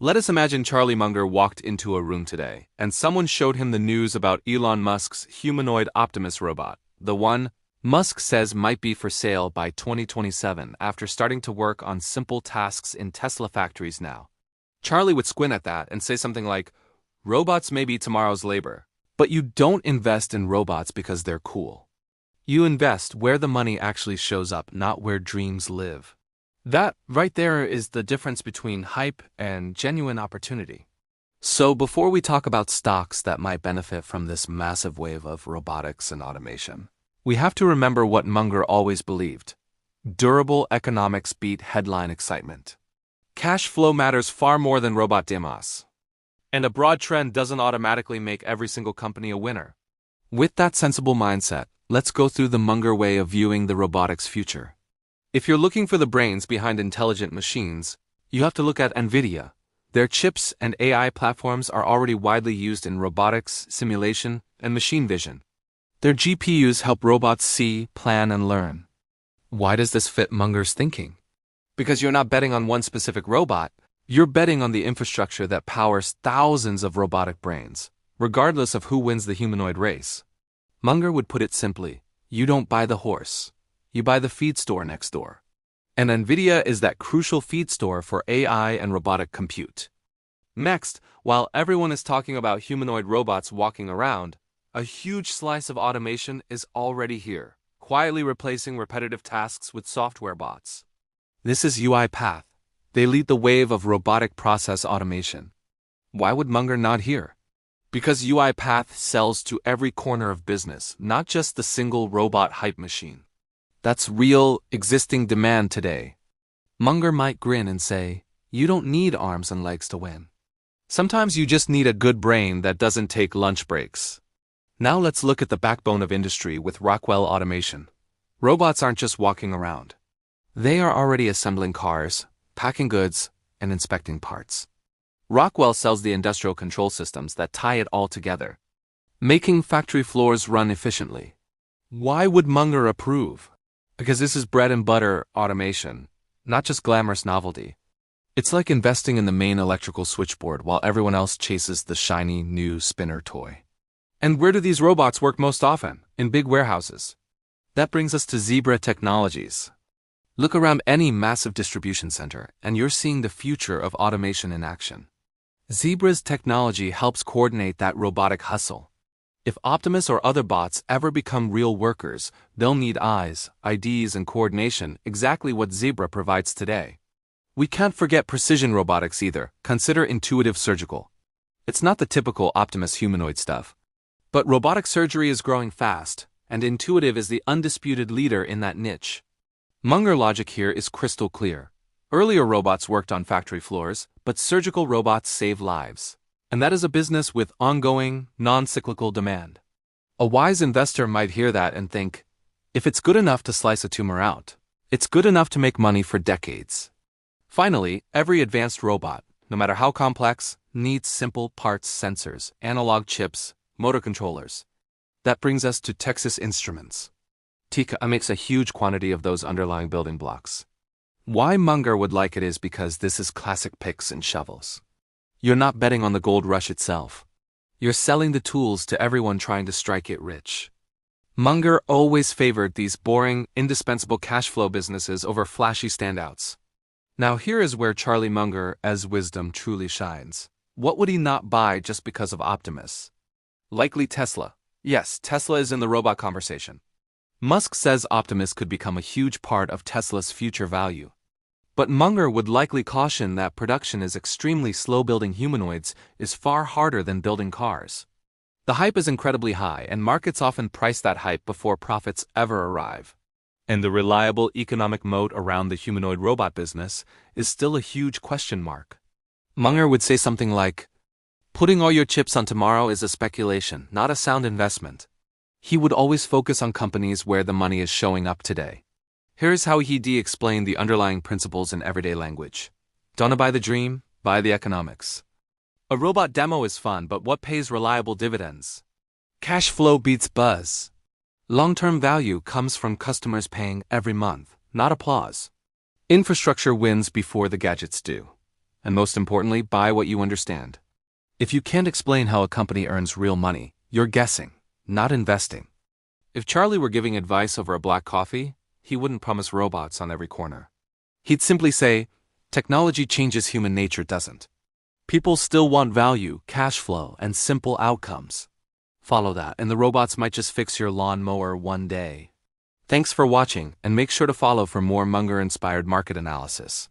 Let us imagine Charlie Munger walked into a room today, and someone showed him the news about Elon Musk's humanoid Optimus robot, the one Musk says might be for sale by 2027 after starting to work on simple tasks in Tesla factories now. Charlie would squint at that and say something like, "Robots may be tomorrow's labor, but you don't invest in robots because they're cool. You invest where the money actually shows up, not where dreams live." That right there is the difference between hype and genuine opportunity. So before we talk about stocks that might benefit from this massive wave of robotics and automation, we have to remember what Munger always believed. Durable economics beat headline excitement. Cash flow matters far more than robot demos. And a broad trend doesn't automatically make every single company a winner. With that sensible mindset, let's go through the Munger way of viewing the robotics future. If you're looking for the brains behind intelligent machines, you have to look at NVIDIA. Their chips and AI platforms are already widely used in robotics, simulation, and machine vision. Their GPUs help robots see, plan, and learn. Why does this fit Munger's thinking? Because you're not betting on one specific robot, you're betting on the infrastructure that powers thousands of robotic brains, regardless of who wins the humanoid race. Munger would put it simply, you don't buy the horse. You buy the feed store next door. And NVIDIA is that crucial feed store for AI and robotic compute. Next, while everyone is talking about humanoid robots walking around, a huge slice of automation is already here, quietly replacing repetitive tasks with software bots. This is UiPath. They lead the wave of robotic process automation. Why would Munger not hear? Because UiPath sells to every corner of business, not just the single robot hype machine. That's real, existing demand today. Munger might grin and say, you don't need arms and legs to win. Sometimes you just need a good brain that doesn't take lunch breaks. Now let's look at the backbone of industry with Rockwell Automation. Robots aren't just walking around. They are already assembling cars, packing goods, and inspecting parts. Rockwell sells the industrial control systems that tie it all together, making factory floors run efficiently. Why would Munger approve? Because this is bread and butter automation, not just glamorous novelty. It's like investing in the main electrical switchboard while everyone else chases the shiny new spinner toy. And where do these robots work most often? In big warehouses. That brings us to Zebra Technologies. Look around any massive distribution center, and you're seeing the future of automation in action. Zebra's technology helps coordinate that robotic hustle. If Optimus or other bots ever become real workers, they'll need eyes, IDs, and coordination, exactly what Zebra provides today. We can't forget precision robotics either. Consider intuitive surgical. It's not the typical Optimus humanoid stuff. But robotic surgery is growing fast, and Intuitive is the undisputed leader in that niche. Munger logic here is crystal clear. Earlier robots worked on factory floors, but surgical robots save lives. And that is a business with ongoing, non-cyclical demand. A wise investor might hear that and think, if it's good enough to slice a tumor out, it's good enough to make money for decades. Finally, every advanced robot, no matter how complex, needs simple parts, sensors, analog chips, motor controllers. That brings us to Texas Instruments. TICA makes a huge quantity of those underlying building blocks. Why Munger would like it is because this is classic picks and shovels. You're not betting on the gold rush itself. You're selling the tools to everyone trying to strike it rich. Munger always favored these boring, indispensable cash flow businesses over flashy standouts. Now here is where Charlie Munger, as wisdom, truly shines. What would he not buy just because of Optimus? Likely Tesla. Yes, Tesla is in the robot conversation. Musk says Optimus could become a huge part of Tesla's future value. But Munger would likely caution that production is extremely slow. Building humanoids is far harder than building cars. The hype is incredibly high, and markets often price that hype before profits ever arrive. And the reliable economic moat around the humanoid robot business is still a huge question mark. Munger would say something like, putting all your chips on tomorrow is a speculation, not a sound investment. He would always focus on companies where the money is showing up today. Here's how he'd explain the underlying principles in everyday language. Don't buy the dream, buy the economics. A robot demo is fun, but what pays reliable dividends? Cash flow beats buzz. Long-term value comes from customers paying every month, not applause. Infrastructure wins before the gadgets do. And most importantly, buy what you understand. If you can't explain how a company earns real money, you're guessing, not investing. If Charlie were giving advice over a black coffee, he wouldn't promise robots on every corner. He'd simply say, technology changes, human nature doesn't. People still want value, cash flow, and simple outcomes. Follow that, and the robots might just fix your lawnmower one day. Thanks for watching, and make sure to follow for more Munger-inspired market analysis.